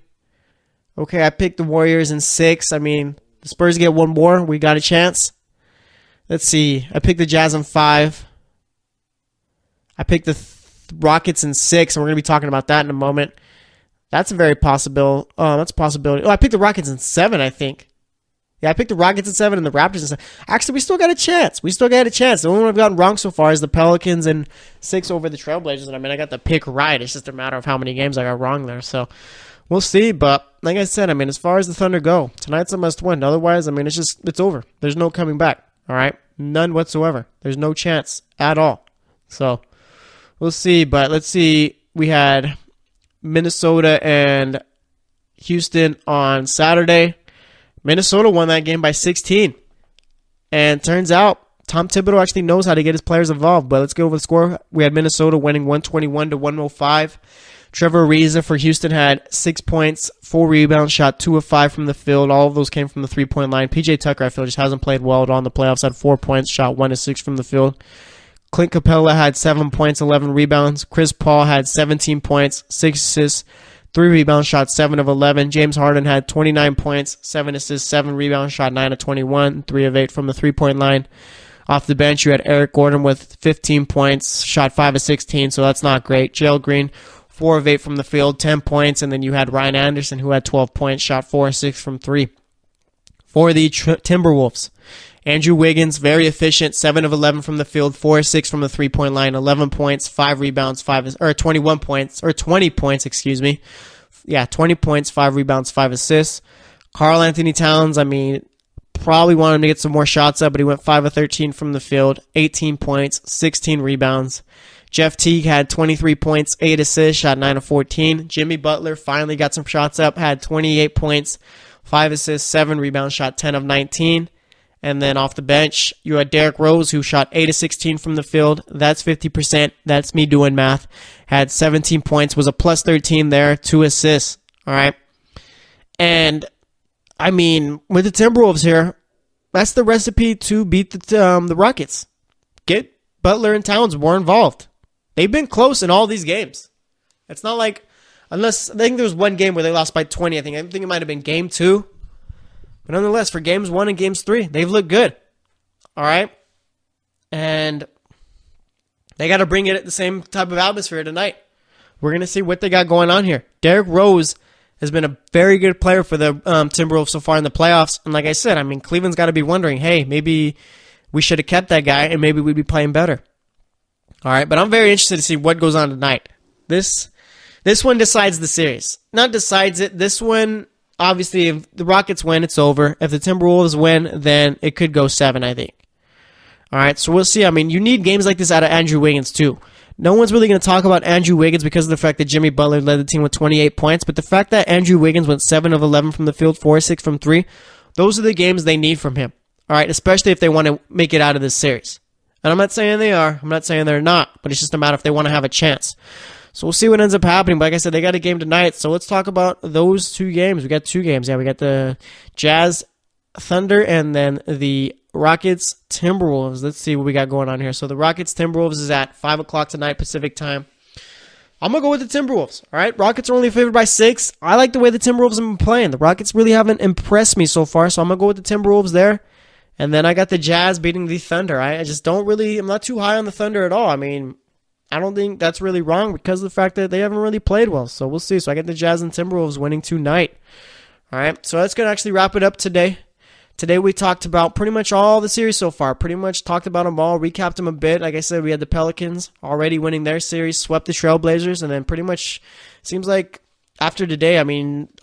Okay, I picked the Warriors in 6. I mean, the Spurs get one more. We got a chance. Let's see. I picked the Jazz in 5. I picked the Rockets in 6, and we're going to be talking about that in a moment. That's a very possible. That's a possibility. Oh, I picked the Rockets in 7, I think. Yeah, I picked the Rockets in 7 and the Raptors in 7. Actually, we still got a chance. The only one I've gotten wrong so far is the Pelicans in 6 over the Trailblazers. And I mean, I got the pick right. It's just a matter of how many games I got wrong there. So we'll see. But like I said, I mean, as far as the Thunder go, tonight's a must win. Otherwise, I mean, it's over. There's no coming back. All right? None whatsoever. There's no chance at all. So we'll see. But let's see. We had Minnesota and Houston on Saturday. Minnesota won that game by 16. And turns out Tom Thibodeau actually knows how to get his players involved. But let's go over the score. We had Minnesota winning 121-105. Trevor Ariza for Houston had 6 points, 4 rebounds, shot 2 of 5 from the field. All of those came from the 3-point line. PJ Tucker, I feel, just hasn't played well at all in the playoffs. Had 4 points, shot 1 of 6 from the field. Clint Capella had 7 points, 11 rebounds. Chris Paul had 17 points, 6 assists, 3 rebounds, shot 7 of 11. James Harden had 29 points, 7 assists, 7 rebounds, shot 9 of 21, 3 of 8 from the 3-point line. Off the bench, you had Eric Gordon with 15 points, shot 5 of 16, so that's not great. Jalen Green, 4 of 8 from the field, 10 points, and then you had Ryan Anderson, who had 12 points, shot 4 of 6 from 3. For the Timberwolves, Andrew Wiggins, very efficient, 7 of 11 from the field, 4 of 6 from the 3-point line, 11 points, 5 rebounds, 20 points, excuse me. Yeah, 20 points, 5 rebounds, 5 assists. Karl Anthony Towns, probably wanted him to get some more shots up, but he went 5 of 13 from the field, 18 points, 16 rebounds. Jeff Teague had 23 points, 8 assists, shot 9 of 14. Jimmy Butler finally got some shots up, had 28 points, 5 assists, 7 rebounds, shot 10 of 19. And then off the bench, you had Derrick Rose, who shot 8 of 16 from the field. That's 50%. That's me doing math. Had 17 points, was a plus 13 there, 2 assists. All right. And, with the Timberwolves here, that's the recipe to beat the Rockets. Get Butler and Towns more involved. They've been close in all these games. It's not like, unless, I think there was one game where they lost by 20. I think it might have been game 2. But nonetheless, for games 1 and games 3, they've looked good. All right? And they got to bring it at the same type of atmosphere tonight. We're going to see what they got going on here. Derrick Rose has been a very good player for the Timberwolves so far in the playoffs. And like I said, Cleveland's got to be wondering, hey, maybe we should have kept that guy and maybe we'd be playing better. All right, but I'm very interested to see what goes on tonight. This one decides the series. Not decides it. This one, obviously, if the Rockets win, it's over. If the Timberwolves win, then it could go 7, I think. All right, so we'll see. You need games like this out of Andrew Wiggins, too. No one's really going to talk about Andrew Wiggins because of the fact that Jimmy Butler led the team with 28 points, but the fact that Andrew Wiggins went 7 of 11 from the field, 4 of 6 from 3, those are the games they need from him. All right, especially if they want to make it out of this series. And I'm not saying they are. I'm not saying they're not. But it's just a matter if they want to have a chance. So we'll see what ends up happening. But like I said, they got a game tonight. So let's talk about those 2 games. We got 2 games. Yeah, we got the Jazz Thunder and then the Rockets Timberwolves. Let's see what we got going on here. So the Rockets Timberwolves is at 5 o'clock tonight Pacific time. I'm going to go with the Timberwolves. All right, Rockets are only favored by 6. I like the way the Timberwolves have been playing. The Rockets really haven't impressed me so far. So I'm going to go with the Timberwolves there. And then I got the Jazz beating the Thunder. I just don't really, I'm not too high on the Thunder at all. I don't think that's really wrong because of the fact that they haven't really played well. So we'll see. So I got the Jazz and Timberwolves winning tonight. All right, so that's going to actually wrap it up today. Today we talked about pretty much all the series so far. Pretty much talked about them all, recapped them a bit. Like I said, we had the Pelicans already winning their series, swept the Trailblazers, and then pretty much seems like after today,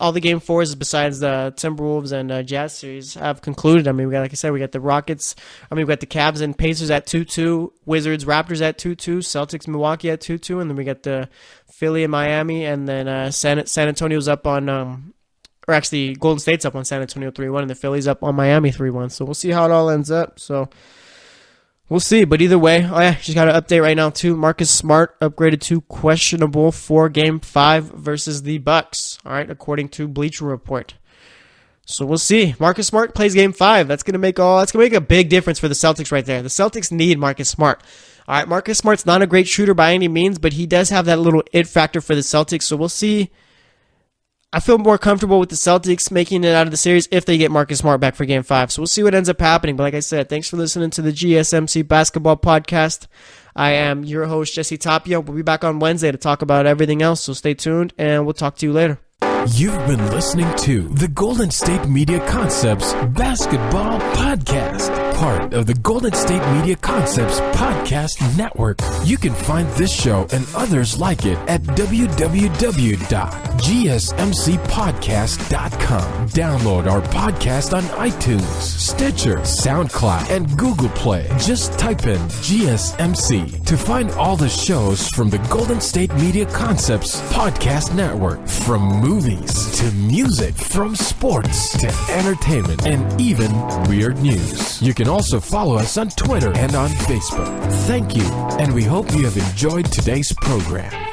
all the game 4s besides the Timberwolves and Jazz series have concluded. We got, like I said, we got the Rockets. We got the Cavs and Pacers at 2-2, Wizards, Raptors at 2-2, Celtics, Milwaukee at 2-2, and then we got the Philly and Miami, and then San Antonio's up on, or actually Golden State's up on San Antonio 3-1, and the Philly's up on Miami 3-1. So we'll see how it all ends up. So we'll see, but either way, just got an update right now too. Marcus Smart upgraded to questionable for Game 5 versus the Bucks. All right, according to Bleacher Report. So we'll see. Marcus Smart plays Game 5. That's gonna make a big difference for the Celtics right there. The Celtics need Marcus Smart. All right, Marcus Smart's not a great shooter by any means, but he does have that little it factor for the Celtics. So we'll see. I feel more comfortable with the Celtics making it out of the series if they get Marcus Smart back for Game 5. So we'll see what ends up happening. But like I said, thanks for listening to the GSMC Basketball Podcast. I am your host, Jesse Tapia. We'll be back on Wednesday to talk about everything else. So stay tuned, and we'll talk to you later. You've been listening to the Golden State Media Concepts Basketball Podcast, part of the Golden State Media Concepts Podcast Network. You can find this show and others like it at www.gsmcpodcast.com. Download our podcast on iTunes, Stitcher, SoundCloud, and Google Play. Just type in GSMC to find all the shows from the Golden State Media Concepts Podcast Network, from movies to music, from sports to entertainment, and even weird news. You can can also follow us on Twitter and on Facebook. Thank you, and we hope you have enjoyed today's program.